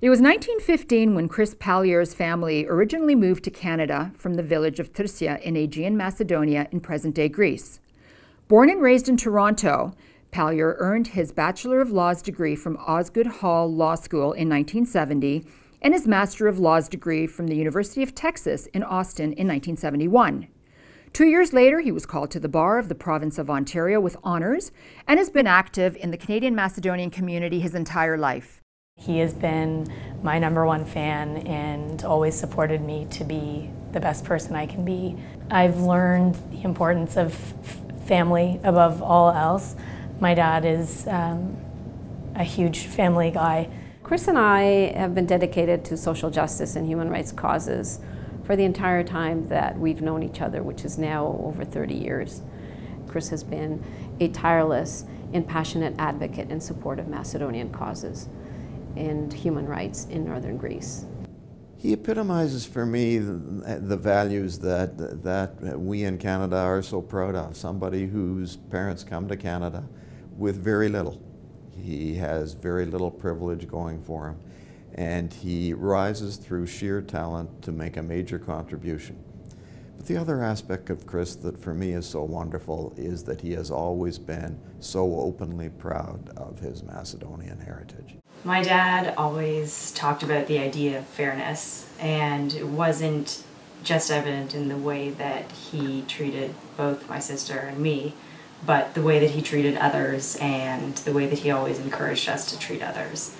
It was 1915 when Chris Palyur's family originally moved to Canada from the village of Thrisia in Aegean Macedonia in present-day Greece. Born and raised in Toronto, Palyur earned his Bachelor of Laws degree from Osgoode Hall Law School in 1970 and his Master of Laws degree from the University of Texas in Austin in 1971. 2 years later, he was called to the bar of the province of Ontario with honors and has been active in the Canadian Macedonian community his entire life. He has been my #1 fan and always supported me to be the best person I can be. I've learned the importance of family above all else. My dad is a huge family guy. Chris and I have been dedicated to social justice and human rights causes for the entire time that we've known each other, which is now over 30 years. Chris has been a tireless and passionate advocate in support of Macedonian causes and human rights in northern Greece. He epitomizes for me the values that we in Canada are so proud of. Somebody whose parents come to Canada with very little. He has very little privilege going for him, and he rises through sheer talent to make a major contribution. But the other aspect of Chris that for me is so wonderful is that he has always been so openly proud of his Macedonian heritage. My dad always talked about the idea of fairness, and it wasn't just evident in the way that he treated both my sister and me, but the way that he treated others and the way that he always encouraged us to treat others.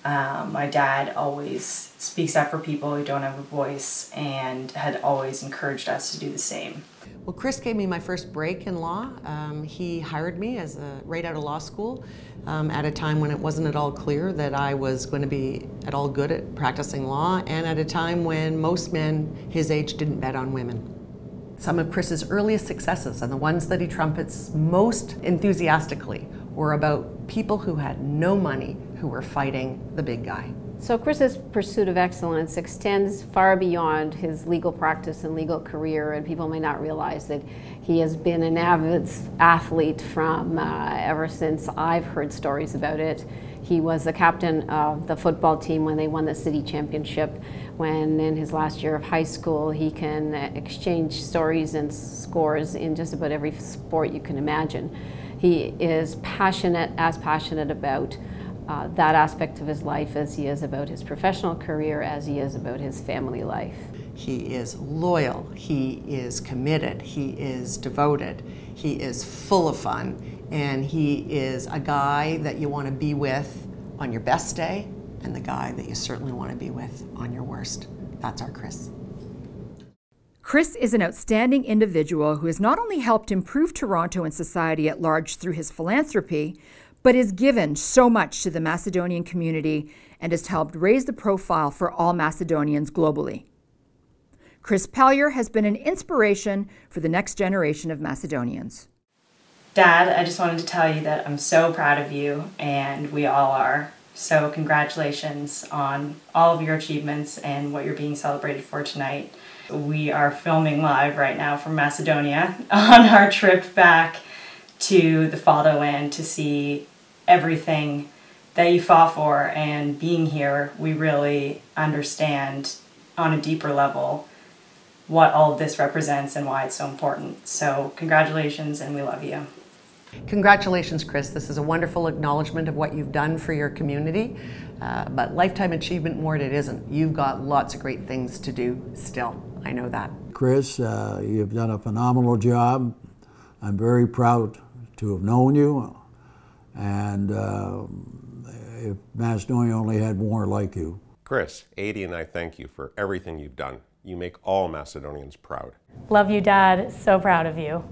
My dad always speaks up for people who don't have a voice and had always encouraged us to do the same. Well, Chris gave me my first break in law. He hired me right out of law school at a time when it wasn't at all clear that I was going to be at all good at practicing law, and at a time when most men his age didn't bet on women. Some of Chris's earliest successes, and the ones that he trumpets most enthusiastically, were about people who had no money who were fighting the big guy. So Chris's pursuit of excellence extends far beyond his legal practice and legal career, and people may not realize that he has been an avid athlete from ever since I've heard stories about it. He was the captain of the football team when they won the city championship. When in his last year of high school, he can exchange stories and scores in just about every sport you can imagine. He is as passionate about that aspect of his life as he is about his professional career, as he is about his family life. He is loyal, he is committed, he is devoted, he is full of fun, and he is a guy that you want to be with on your best day and the guy that you certainly want to be with on your worst. That's our Chris. Chris is an outstanding individual who has not only helped improve Toronto and society at large through his philanthropy, but has given so much to the Macedonian community and has helped raise the profile for all Macedonians globally. Chris Palyur has been an inspiration for the next generation of Macedonians. Dad, I just wanted to tell you that I'm so proud of you, and we all are. So congratulations on all of your achievements and what you're being celebrated for tonight. We are filming live right now from Macedonia on our trip back to the fatherland to see everything that you fought for, and being here, we really understand on a deeper level what all of this represents and why it's so important. So congratulations, and we love you. Congratulations, Chris. This is a wonderful acknowledgement of what you've done for your community, but Lifetime Achievement Award it isn't. You've got lots of great things to do still. I know that. Chris, you've done a phenomenal job. I'm very proud to have known you, and if Macedonia only had more like you. Chris, Adi and I thank you for everything you've done. You make all Macedonians proud. Love you, Dad. So proud of you.